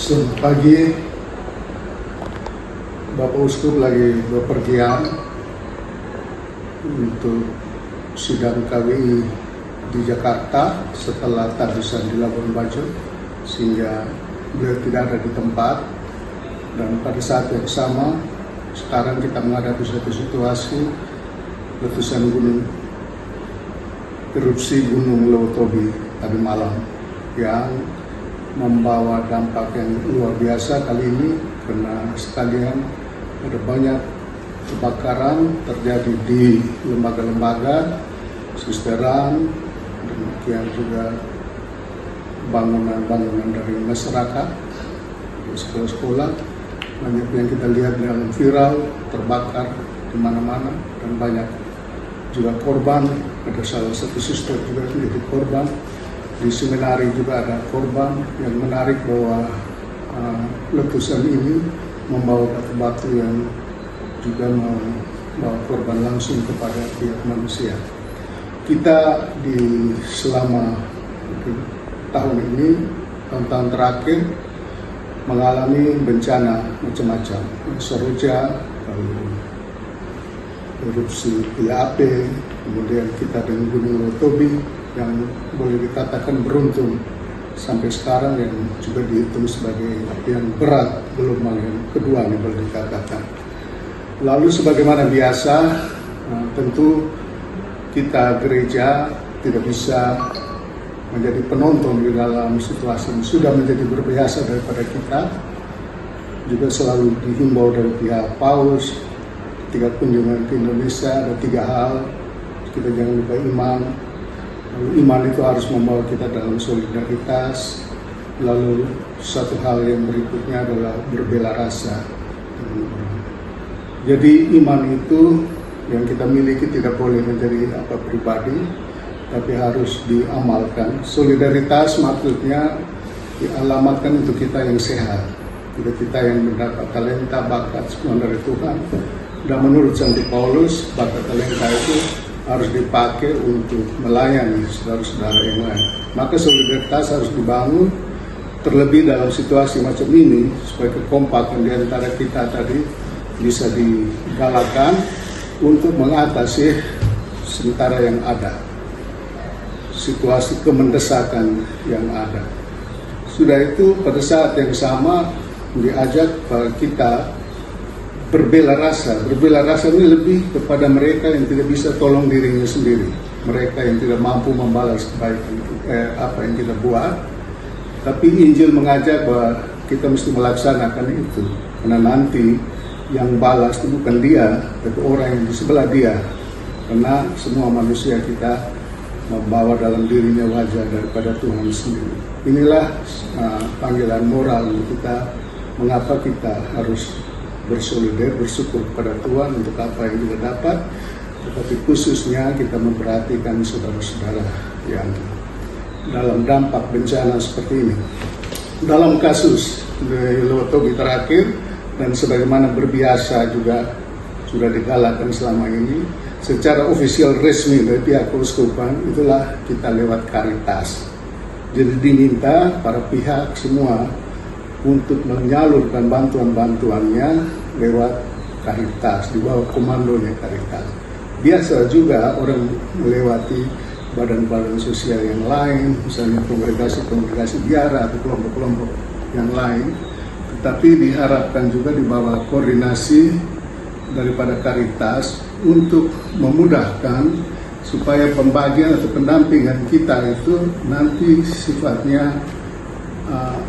Selamat pagi, Bapak Uskup lagi bepergian untuk sidang KWI di Jakarta setelah tahlilan di Labuan Bajo, sehingga beliau tidak ada di tempat. Dan pada saat yang sama, sekarang kita menghadapi satu situasi letusan gunung, erupsi Gunung Leutobi tadi malam yang membawa dampak yang luar biasa kali ini, karena sekalian ada banyak kebakaran terjadi di lembaga-lembaga, susteran, demikian juga bangunan-bangunan dari masyarakat, sekolah-sekolah, banyak yang kita lihat dalam viral, terbakar di mana-mana, dan banyak juga korban. Ada salah satu suster juga menjadi korban. Di seminari juga ada korban. Yang menarik bahwa letusan ini membawa batu-batu yang juga membawa korban langsung kepada pihak manusia. Kita selama tahun ini, tahun-tahun terakhir, mengalami bencana macam-macam, Seroja, lalu erupsi gila api, kemudian kita dengan Gunung Leutobi yang boleh dikatakan beruntung sampai sekarang, yang juga dihitung sebagai yang berat gelombang yang kedua ini boleh dikatakan. Lalu sebagaimana biasa, tentu kita gereja tidak bisa menjadi penonton di dalam situasi ini, sudah menjadi berbiasa daripada kita. Juga selalu dihimbau dari pihak Paus, ketika kunjungan ke Indonesia ada 3 hal, kita jangan lupa iman. Lalu iman itu harus membawa kita dalam solidaritas. Lalu satu hal yang berikutnya adalah berbela rasa. Jadi iman itu yang kita miliki tidak boleh menjadi apa pribadi, tapi harus diamalkan. Solidaritas maksudnya dialamatkan untuk kita yang sehat, kita yang mendapat talenta, bakat semua dari Tuhan. Dan menurut Santo Paulus, bakat talenta itu harus dipakai untuk melayani saudara-saudara yang lain. Maka solidaritas harus dibangun, terlebih dalam situasi macam ini, supaya kekompakan di antara kita tadi bisa digalakan untuk mengatasi sementara yang ada, situasi kemendesakan yang ada. Sudah itu, pada saat yang sama diajak kita berbela rasa. Berbela rasa ini lebih kepada mereka yang tidak bisa tolong dirinya sendiri, mereka yang tidak mampu membalas kebaikan apa yang kita buat. Tapi Injil mengajak bahwa kita mesti melaksanakan itu, karena nanti yang balas itu bukan dia, tapi orang yang di sebelah dia. Karena semua manusia kita membawa dalam dirinya wajah daripada Tuhan sendiri. Inilah panggilan moral untuk kita, mengapa kita harus bersolidar, bersyukur kepada Tuhan untuk apa yang kita dapat, tetapi khususnya kita memperhatikan saudara-saudara yang dalam dampak bencana seperti ini. Dalam kasus Leutobi terakhir, dan sebagaimana berbiasa juga sudah digalakan selama ini, secara ofisial resmi dari pihak keuskupan, itulah kita lewat Caritas. Jadi diminta para pihak semua untuk menyalurkan bantuan-bantuannya lewat Caritas, di bawah komandonya Caritas. Biasa juga orang melewati badan-badan sosial yang lain, misalnya kongregasi-kongregasi biara atau kelompok-kelompok yang lain, tetapi diharapkan juga di bawah koordinasi daripada Caritas untuk memudahkan supaya pembagian atau pendampingan kita itu nanti sifatnya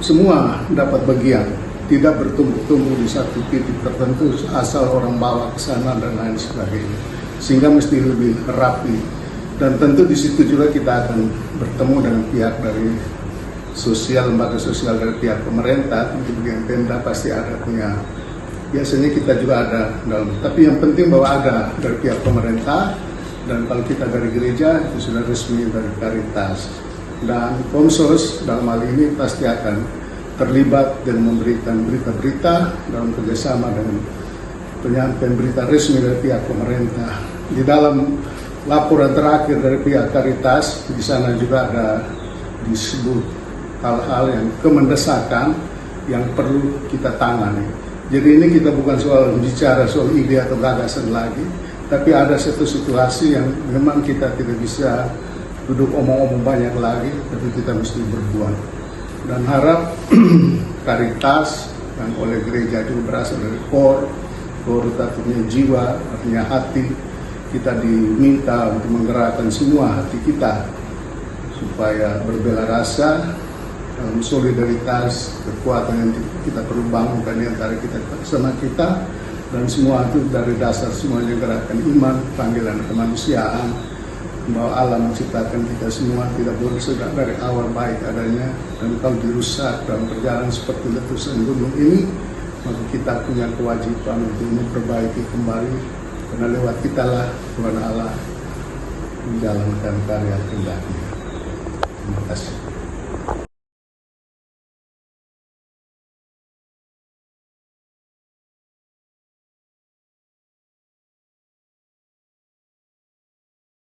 semua dapat bagian, tidak bertumpuk-tumpuk di satu titik tertentu asal orang bawa ke sana dan lain sebagainya, sehingga mesti lebih rapi. Dan tentu di situ juga kita akan bertemu dengan pihak dari sosial, lembaga sosial dari pihak pemerintah. Di bagian Pemda pasti ada punya, biasanya kita juga ada dalam, tapi yang penting bahwa ada dari pihak pemerintah, dan kalau kita dari gereja itu sudah resmi dari Caritas. Dan Komsos dalam hal ini pasti akan terlibat dan memberikan berita-berita dalam kerjasama dengan penyampaian berita resmi dari pihak pemerintah. Di dalam laporan terakhir dari pihak Caritas, di sana juga ada disebut hal-hal yang kemendesakan yang perlu kita tangani. Jadi ini kita bukan soal bicara soal ide atau gagasan lagi, tapi ada satu situasi yang memang kita tidak bisa duduk omong-omong banyak lagi, tapi kita mesti berbuat. Dan harap Caritas yang oleh gereja itu berasal dari core itu artinya jiwa, artinya hati. Kita diminta untuk menggerakkan semua hati kita supaya berbela rasa, solidaritas, kekuatan yang kita perlu bangunkan di antara kita sama kita, dan semua itu dari dasar semuanya gerakan iman, panggilan kemanusiaan, bahwa Allah menciptakan kita semua tidak bersegak dari awal baik adanya, dan kalau dirusak dalam perjalanan seperti letusan gunung ini, maka kita punya kewajiban untuk memperbaiki kembali, karena lewat kitalah Tuhan Allah menjalankan karya kehendak-Nya. Terima kasih.